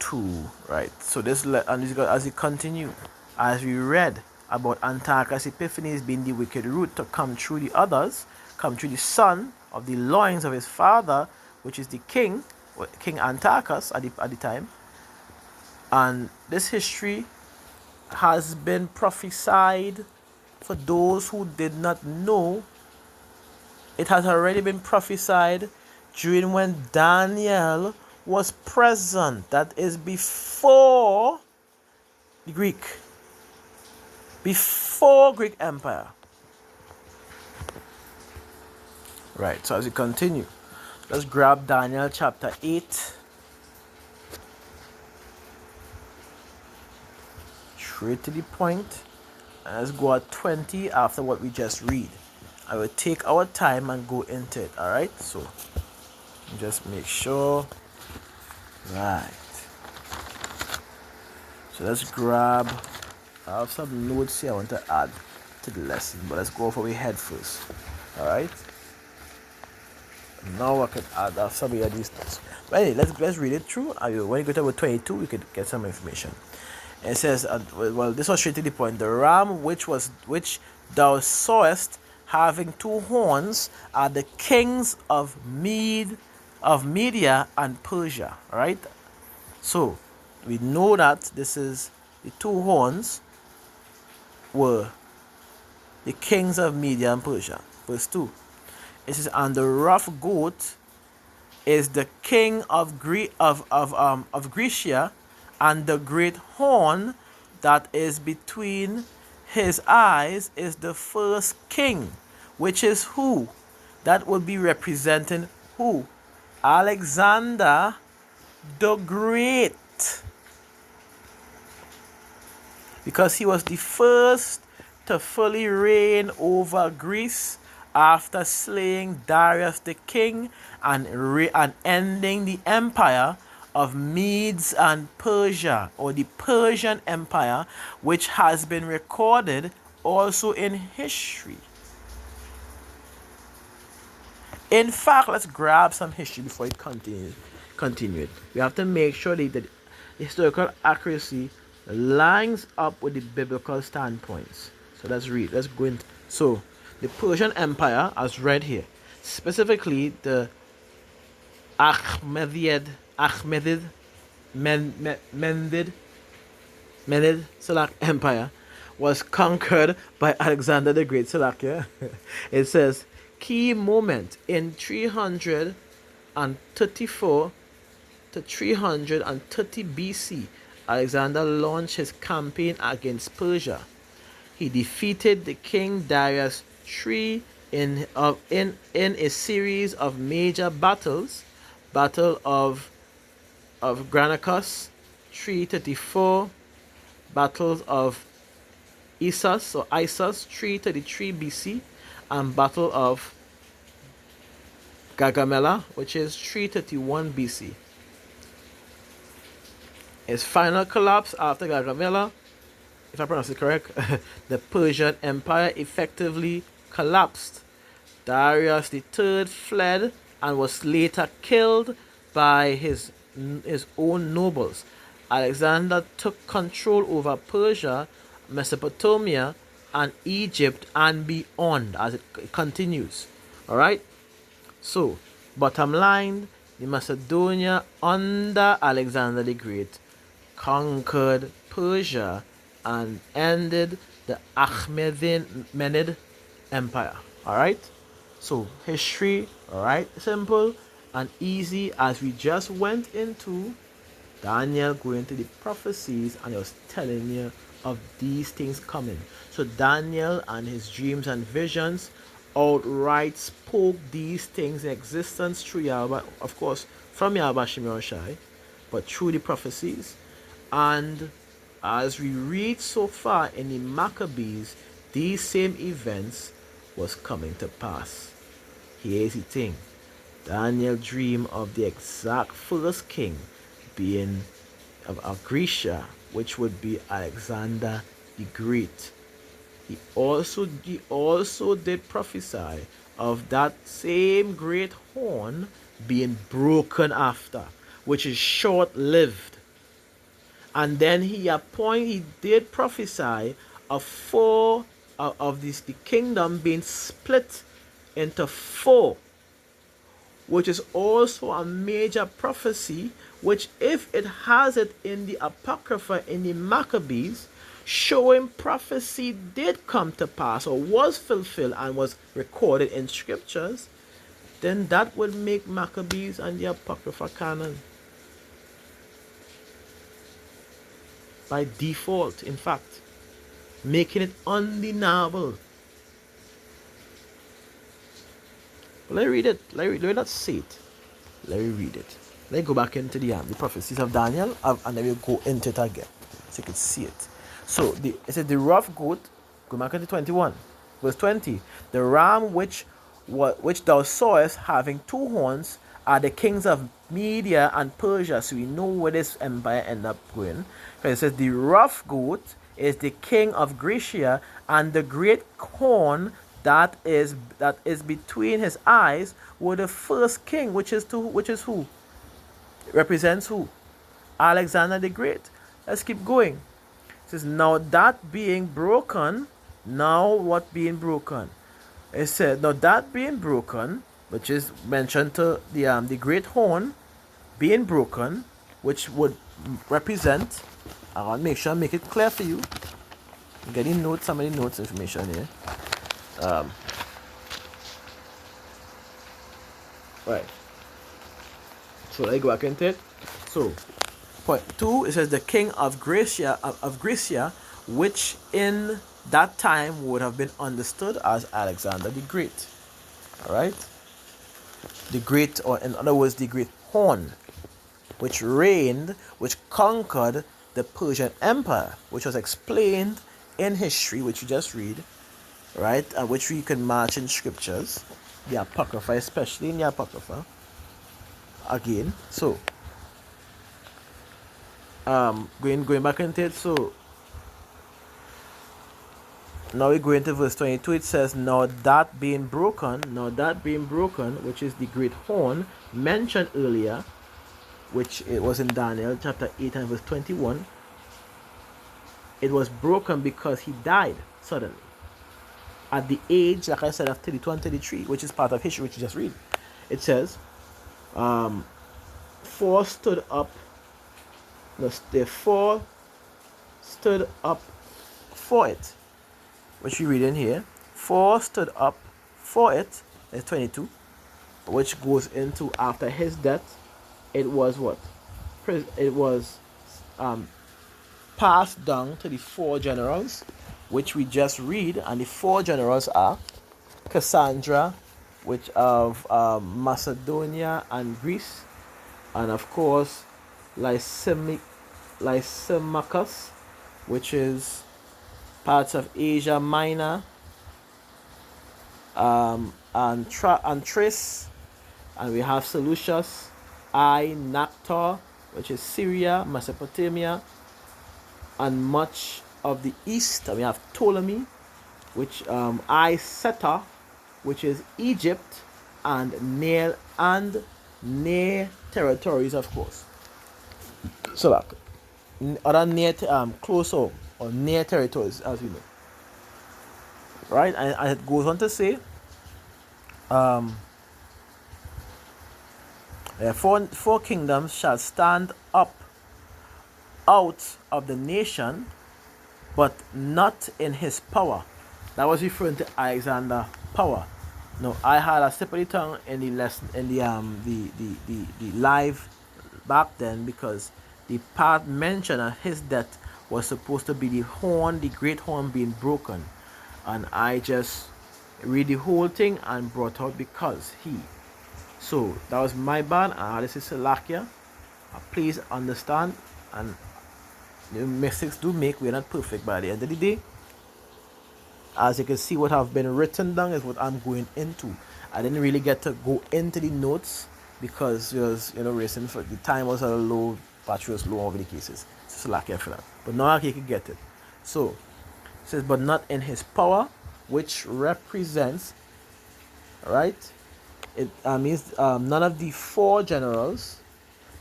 2, right? So this and as it continue, as we read about Antiochus Epiphanes being the wicked root to come through the others, come through the son of the loins of his father, which is the king, King Antiochus at the time. And this history has been prophesied for those who did not know. It has already been prophesied during when Daniel was present. That is before the before Greek Empire. Right, so as we continue, let's grab Daniel chapter 8. Straight to the point. And let's go at 20 after what we just read. I will take our time and go into it, alright? So, just make sure. Right. So let's grab, I have some notes here I want to add to the lesson, but let's go for we head first. Alright? Now I can add some of these notes. But anyway, let's read it through. When you go to about 22, we could get some information. It says, well, this was straight to the point. The ram which thou sawest having 2 horns are the kings of Media and Persia. Right? So we know that this is the 2 horns were the kings of Media and Persia. Verse 2. It says, and the rough goat is the king of Grecia, and the great horn that is between his eyes is the first king, which is who? That would be representing who? Alexander the Great. Because he was the first to fully reign over Greece after slaying Darius the king and ending the empire of Medes and Persia, or the Persian Empire, which has been recorded also in history. In fact, let's grab some history before we continue it. We have to make sure that the historical accuracy lines up with the biblical standpoints. So let's read. Let's go into. So the Persian Empire, as read here, specifically the Menid Selak Empire, was conquered by Alexander the Great. Selak, it says, key moment in 334 to 330 BC, Alexander launched his campaign against Persia. He defeated the king Darius III in a series of major battles. Battle of Granicus 334, battles of Issus 333 BC, and battle of Gaugamela, which is 331 BC. His final collapse after Gaugamela, if I pronounce it correct, the Persian Empire effectively collapsed. Darius III fled and was later killed by his own nobles. Alexander took control over Persia, Mesopotamia, and Egypt and beyond as it continues. Alright? So, bottom line, the Macedonia under Alexander the Great conquered Persia and ended the Achaemenid Empire. Alright? So, history, alright, simple and easy, as we just went into Daniel going to the prophecies and he was telling you of these things coming. So Daniel and his dreams and visions outright spoke these things in existence through Yahweh, of course, from Yahweh Shemir Shai, but through the prophecies. And as we read so far in the Maccabees, these same events was coming to pass. Here's the thing. Daniel dreamed of the exact first king being of Grecia, which would be Alexander the Great. He also did prophesy of that same great horn being broken after, which is short-lived. And then he did prophesy of four of this, the kingdom being split into four, which is also a major prophecy, which if it has it in the Apocrypha, in the Maccabees, showing prophecy did come to pass or was fulfilled and was recorded in scriptures, then that would make Maccabees and the Apocrypha canon. By default, in fact, making it undeniable. Let me read it. Let me not see it. Let me read it. Let me go back into the prophecies of Daniel, and then we'll go into it again so you can see it. So it says the rough goat. Go back into 21, verse 20. The ram which thou sawest having two horns are the kings of Media and Persia. So we know where this empire ended up going. Because it says the rough goat is the king of Grecia, and the great horn that is between his eyes were the first king, which is who? Represents who? Alexander the Great. Let's keep going. It says, now that being broken, now what being broken? It said, now that being broken, which is mentioned to the great horn being broken, which would represent, I want to make sure I make it clear for you. I'm getting notes, some of the notes information here. Right. So let me go back into it. So, point 2, it says the king of Grecia, which in that time would have been understood as Alexander the Great. Alright? The great, or in other words, the great horn, which conquered the Persian Empire, which was explained in history, which you just read, right? Which we can match in scriptures, the Apocrypha, especially in the Apocrypha. Again, so going back into it. So now we go into verse 22. It says, now that being broken, which is the great horn mentioned earlier, which it was in Daniel chapter 8 and verse 21. It was broken because he died suddenly at the age, like I said, of 32 and 33, which is part of history, which you just read. It says, four stood up for it, which we read in here. Four stood up for it, that's 22, which goes into after his death. It was what? It was passed down to the four generals, which we just read, and the four generals are Cassandra, which of Macedonia and Greece, and of course Lysimachus, which is parts of Asia Minor, and Thrace, and we have Seleucus, Nactor, which is Syria, Mesopotamia, and much of the east. And we have Ptolemy, which Seta, which is Egypt, and near territories, of course. So like other near closer or near territories, as we know. Right, and it goes on to say, four kingdoms shall stand up out of the nation, but not in his power. That was referring to Alexander's power. No, I had a slip of the tongue in the lesson, in the live back then, because the part mentioned of his death was supposed to be the horn, the great horn being broken, and I just read the whole thing and brought out because he. So that was my bad. This is Salakia. Please understand, and the mistakes do make. We're not perfect by the end of the day. As you can see, what have been written down is what I'm going into. I didn't really get to go into the notes because it was, racing for the time was a low, battery was low over the cases. So Salakia for that. But now I can get it. So it says, but not in his power, which represents, right? It means none of the four generals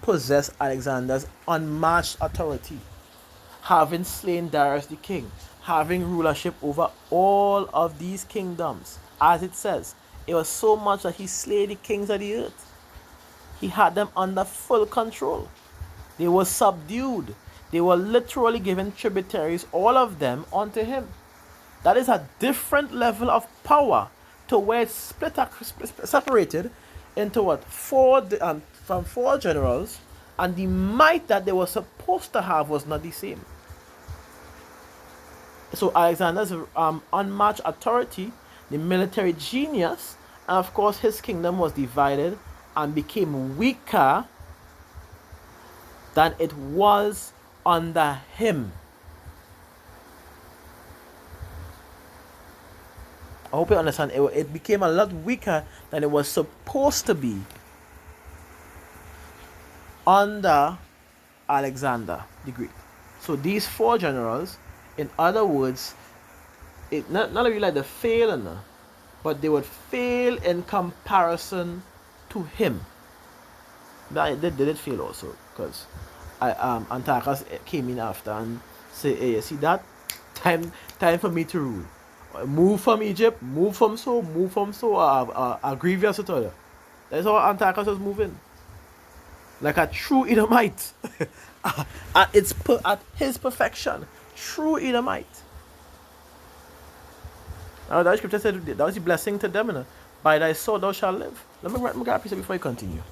possess Alexander's unmatched authority. having slain Darius the king, having rulership over all of these kingdoms. As it says, it was so much that he slayed the kings of the earth. He had them under full control. They were subdued. They were literally given tributaries, all of them, unto him. That is a different level of power to where it's separated into what? From four generals, and the might that they were supposed to have was not the same. So Alexander's unmatched authority, the military genius, and of course his kingdom was divided and became weaker than it was under him. I hope you understand. It became a lot weaker than it was supposed to be under Alexander the Great. So these four generals, in other words, it not really like they fail, but they would fail in comparison to him. They did fail also, because Antiochus came in after and say, hey, you see that? Time for me to rule. Move from Egypt, move from grievous to other. That's how Antiochus was moving. Like a true Edomite. at his perfection. True Edomite. Now that scripture said that was the blessing to them. By thy sword thou shalt live. Let me grab a piece before I continue.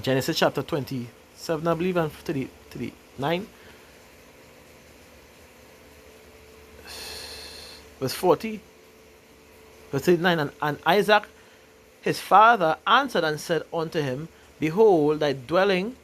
Genesis chapter 27, I believe, and 39. Verse 40. Verse 39. And Isaac his father answered and said unto him, behold, thy dwelling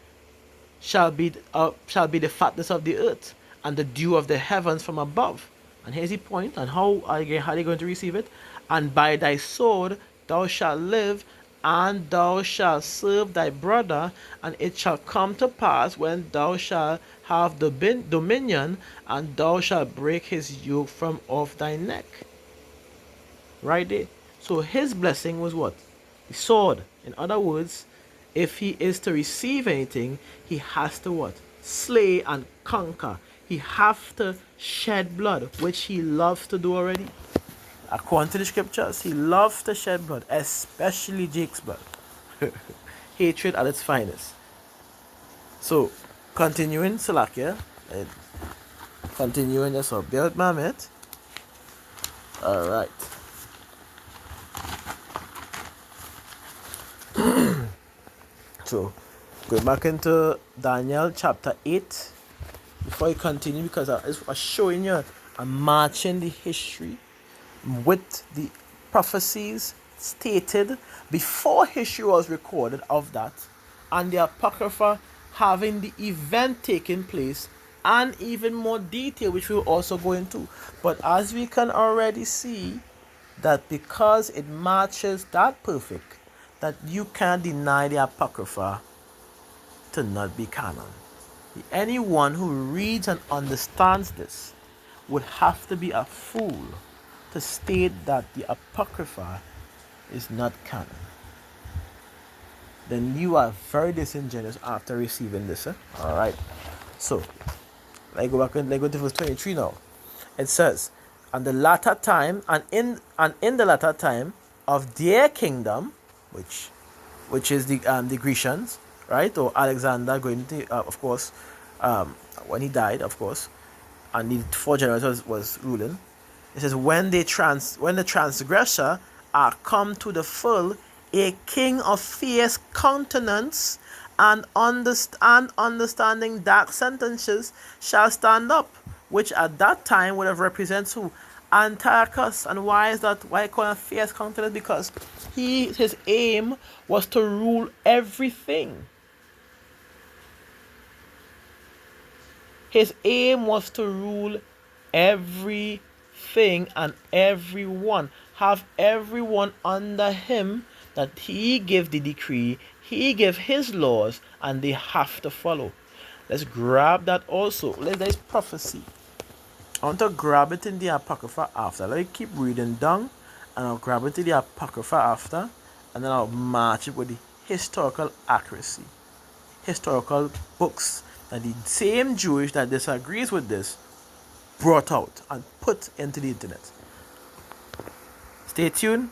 shall be the fatness of the earth, and the dew of the heavens from above. And here's the point, and how are they going to receive it? And by thy sword thou shalt live, and thou shalt serve thy brother, and it shall come to pass when thou shalt have dominion, and thou shalt break his yoke from off thy neck. Right there. So his blessing was what? The sword. In other words, if he is to receive anything, he has to what? Slay and conquer. He has to shed blood, which he loves to do already. According to the scriptures, he loves to shed blood, especially Jake's blood. Hatred at its finest. So, continuing, Salakia, continuing, just so bear with my mate. Alright. So, go back into Daniel chapter 8 before I continue, because I'm showing you, I'm matching the history with the prophecies stated before history was recorded of that, and the Apocrypha having the event taking place, and even more detail which we'll also go into. But as we can already see, that because it matches that perfect, that you can't deny the Apocrypha to not be canon. Anyone who reads and understands this would have to be a fool to state that the Apocrypha is not canon. Then you are very disingenuous after receiving this. Alright. So, let's go to verse 23 now. It says, and the latter time, and in the latter time of their kingdom, which is the Grecians, right? Or Alexander going to, of course, when he died, of course, and the four generals was ruling. It says, when the transgressor are come to the full, a king of fierce countenance and understanding dark sentences shall stand up, which at that time would have represented who? Antiochus. And why is that? Why I call him fierce countenance? Because his aim was to rule everything. His aim was to rule everything and everyone. Have everyone under him, that he give the decree, he give his laws, and they have to follow. Let's grab that also. There's prophecy. I want to grab it in the Apocrypha after. Let me keep reading down, and I'll grab it in the Apocrypha after, and then I'll match it with the historical accuracy. Historical books And the same Jewish that disagrees with this brought out and put into the internet. Stay tuned.